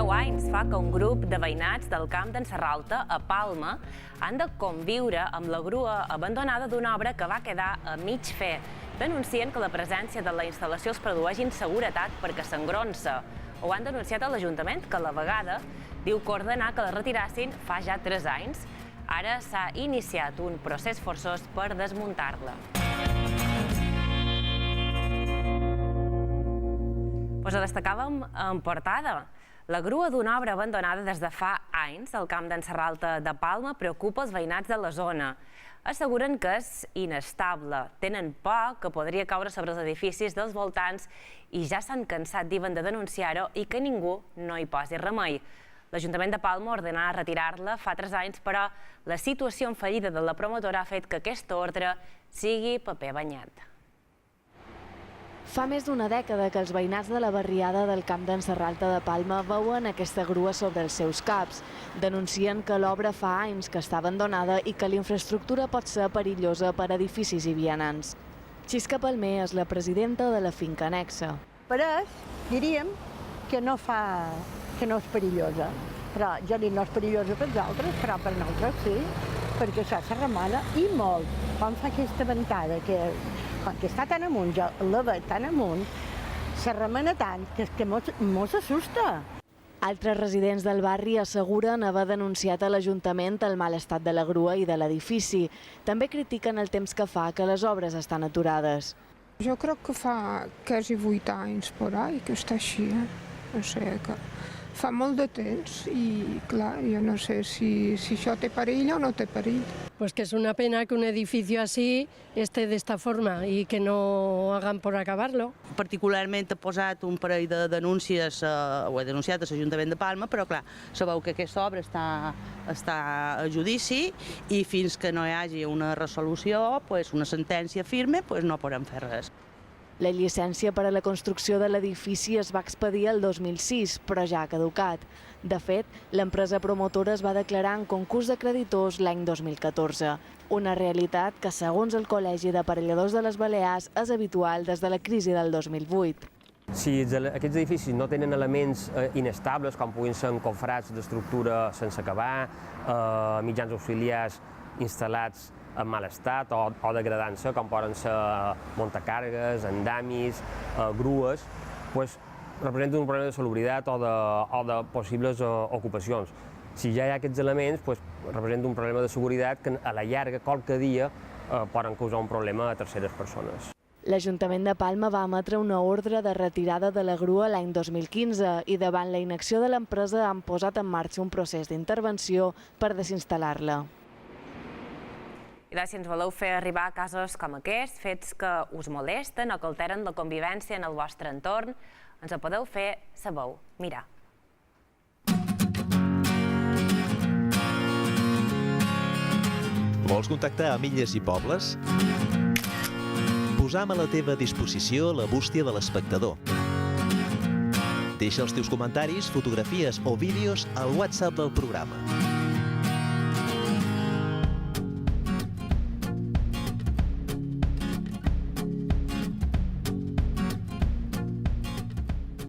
10 anys fa que un grup de veïnats del camp d'en Serralta, a Palma, han de conviure amb la grua abandonada d'una obra que va quedar a mig fer. Denuncien que la presència de la instal·lació els produeix inseguretat perquè s'engronsa. Ho han denunciat a l'Ajuntament, que a la vegada diu que ordenar que la retirassin fa ja 3 anys. Ara s'ha iniciat un procés forçós per desmuntar-la. Pues ho destacàvem en portada. La grua d'una obra abandonada des de fa anys al camp d'en Serralta de Palma preocupa els veïnats de la zona. Asseguren que és inestable, tenen por que podria caure sobre els edificis dels voltants i ja s'han cansat, diuen, de denunciar-ho i que ningú no hi posi remei. L'Ajuntament de Palma ordenà retirar-la fa 3 anys, però la situació en fallida de la promotora ha fet que aquesta ordre sigui paper banyat. Fa més d'1 dècada que els veïnats de la barriada del camp d'en Serralta de Palma veuen aquesta grua sobre els seus caps. Denuncien que l'obra fa anys que està abandonada i que la infraestructura pot ser perillosa per a edificis i vianants. Xisca Palmer és la presidenta de la finca annexa. Per ells, diríem que no és perillosa. Però jo dic no és perillosa per altres, però per nosaltres sí, perquè això se remena i molt. Quan fa aquesta ventada que està tan amunt, la veig tan amunt, se remena tant que mos assusta. Altres residents del barri asseguren haver denunciat a l'Ajuntament el mal estat de la grua i de l'edifici. També critiquen el temps que fa que les obres estan aturades. Jo crec que fa quasi 8 anys per ahí que està així. No sé, que fa molt de temps i, clar, jo no sé si això té perill o no té perill. Pues que es una pena que un edificio así esté de esta forma y que no hagan por acabarlo. Particularment he posat un parell de denúncies, ho he denunciat a l'Ajuntament de Palma, però clar, sabeu que aquesta obra està a judici i fins que no hi hagi una resolució, una sentència firme, no podem fer res. La llicència per a la construcció de l'edifici es va expedir el 2006, però ja ha caducat. De fet, l'empresa promotora es va declarar en concurs de creditors l'any 2014. Una realitat que, segons el Col·legi d'Aparelladors de les Balears, és habitual des de la crisi del 2008. Si aquests edificis no tenen elements inestables, com puguin ser encofrats d'estructura sense acabar, mitjans auxiliars instal·lats en mal estat o degradant-se, com poden ser muntacargues, andamis, grues, representen un problema de salubritat o de possibles ocupacions. Si ja hi ha aquests elements, representa un problema de seguretat que a la llarga, qualque dia, poden causar un problema a terceres persones. L'Ajuntament de Palma va emetre una ordre de retirada de la grua l'any 2015 i davant la inacció de l'empresa han posat en marxa un procés d'intervenció per desinstal·lar-la. I si ens voleu fer arribar casos com aquests, fets que us molesten o que alteren la convivència en el vostre entorn, ens ho podeu fer, sabeu, mirar. Vols contactar amb Illes i Pobles? Posam a la teva disposició la bústia de l'espectador. Deixa els teus comentaris, fotografies o vídeos al WhatsApp del programa.